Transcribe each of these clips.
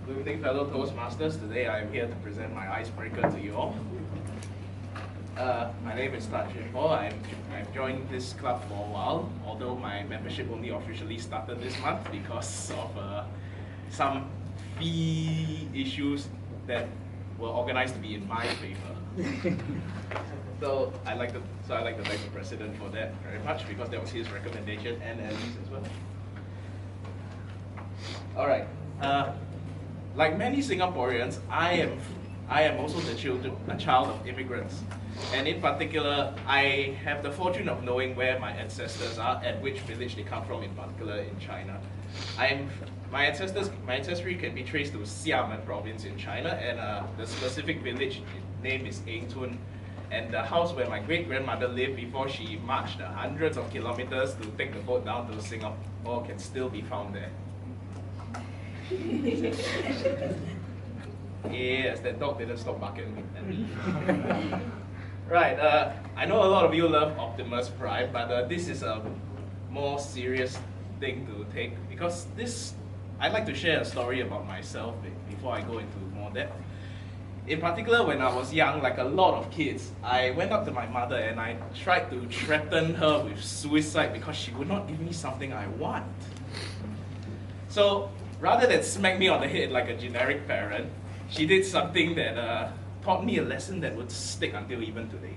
Good evening, fellow Toastmasters. Today I am here to present my icebreaker to you all. My name is Tan Chin Ho. I've joined this club for a while, although my membership only officially started this month because of some fee issues that were organized to be in my favor. So I like to thank the president for that very much because that was his recommendation, and Ellie's as well. All right. Like many Singaporeans, I am also a child of immigrants, and in particular, I have the fortune of knowing where my ancestors are and which village they come from, in particular in China. My ancestry can be traced to Xiamen province in China, and the specific village name is Tun. And the house where my great-grandmother lived before she marched hundreds of kilometers to take the boat down to Singapore can still be found there. Yes, that dog didn't stop barking at me. Right, I know a lot of you love Optimus Prime, but this is a more serious thing to take because I'd like to share a story about myself before I go into more depth. In particular, when I was young, like a lot of kids, I went up to my mother and I tried to threaten her with suicide because she would not give me something I want. So, rather than smack me on the head like a generic parent, she did something that taught me a lesson that would stick until even today.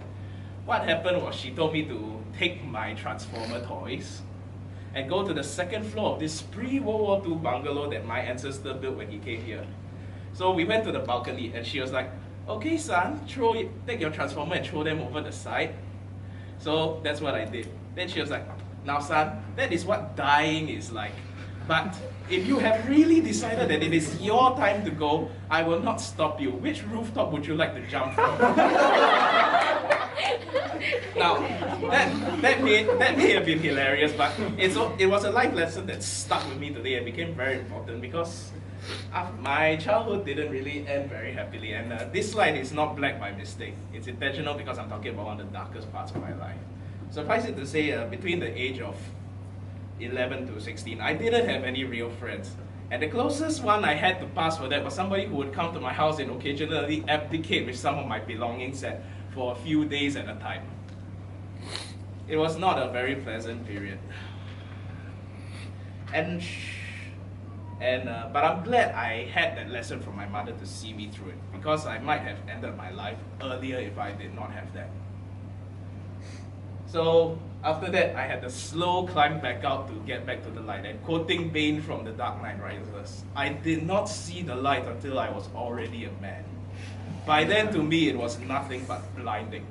What happened was she told me to take my Transformer toys and go to the second floor of this pre-World War II bungalow that my ancestor built when he came here. So we went to the balcony and she was like, okay son, take your Transformer and throw them over the side. So that's what I did. Then she was like, now son, that is what dying is like. But if you have really decided that it is your time to go, I will not stop you. Which rooftop would you like to jump from? Now, that may have been hilarious, but it was a life lesson that stuck with me today and became very important because my childhood didn't really end very happily. And this slide is not black by mistake. It's intentional because I'm talking about one of the darkest parts of my life. Suffice it to say, between the age of 11 to 16, I didn't have any real friends. And the closest one I had to pass for that was somebody who would come to my house and occasionally abdicate with some of my belongings for a few days at a time. It was not a very pleasant period. But I'm glad I had that lesson from my mother to see me through it, because I might have ended my life earlier if I did not have that. So after that, I had to slow climb back out to get back to the light. And quoting Bane from The Dark Knight Rises, I did not see the light until I was already a man. By then, to me, it was nothing but blinding.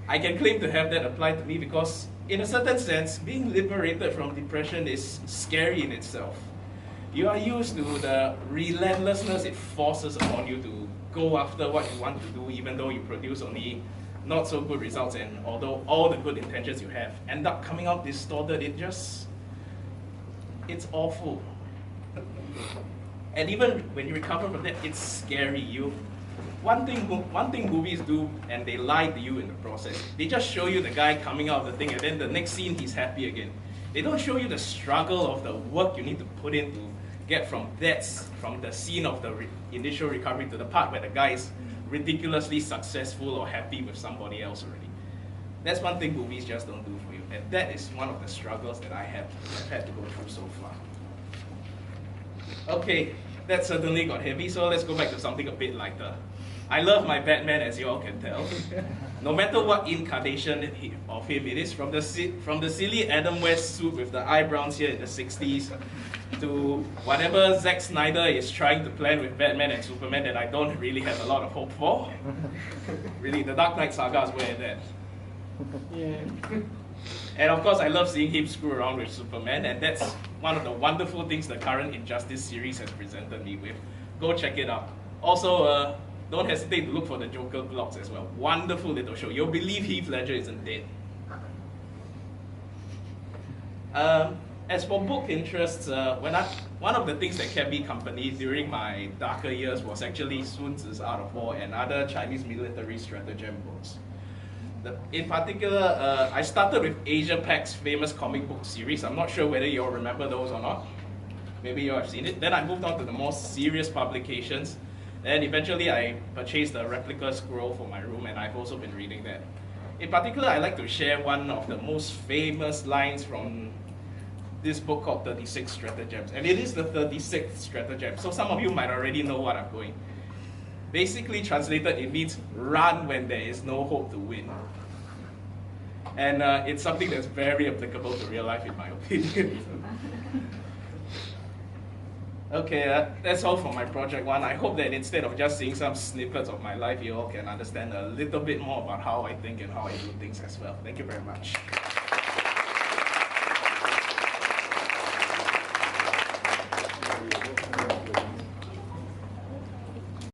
I can claim to have that applied to me because, in a certain sense, being liberated from depression is scary in itself. You are used to the relentlessness it forces upon you to go after what you want to do, even though you produce only not so good results, and although all the good intentions you have end up coming out distorted, it's awful. And even when you recover from that, it's scary. One thing movies do, and they lie to you in the process, they just show you the guy coming out of the thing and then the next scene he's happy again. They don't show you the struggle of the work you need to put in to get from the scene of the initial recovery to the part where the guy is ridiculously successful or happy with somebody else already. That's one thing movies just don't do for you, and that is one of the struggles that I've had to go through so far. Okay, that certainly got heavy, so let's go back to something a bit lighter. I love my Batman, as you all can tell. No matter what incarnation of him it is, from the silly Adam West suit with the eyebrows here in the 60s, to whatever Zack Snyder is trying to plan with Batman and Superman that I don't really have a lot of hope for. Really, the Dark Knight saga is where that. Yeah. And of course, I love seeing him screw around with Superman, and that's one of the wonderful things the current Injustice series has presented me with. Go check it out. Also, don't hesitate to look for the Joker blogs as well. Wonderful little show. You'll believe Heath Ledger isn't dead. As for book interests, one of the things that kept me company during my darker years was actually Sun Tzu's Art of War and other Chinese military stratagem books. In particular, I started with Asia Pac's famous comic book series. I'm not sure whether you all remember those or not. Maybe you have seen it. Then I moved on to the more serious publications. And eventually I purchased a replica scroll for my room, and I've also been reading that. In particular, I like to share one of the most famous lines from this book called 36 Stratagems. And it is the 36th stratagem, so some of you might already know what I'm going. Basically translated, it means run when there is no hope to win. And it's something that's very applicable to real life in my opinion. Okay, that's all for my project one. I hope that instead of just seeing some snippets of my life, you all can understand a little bit more about how I think and how I do things as well. Thank you very much.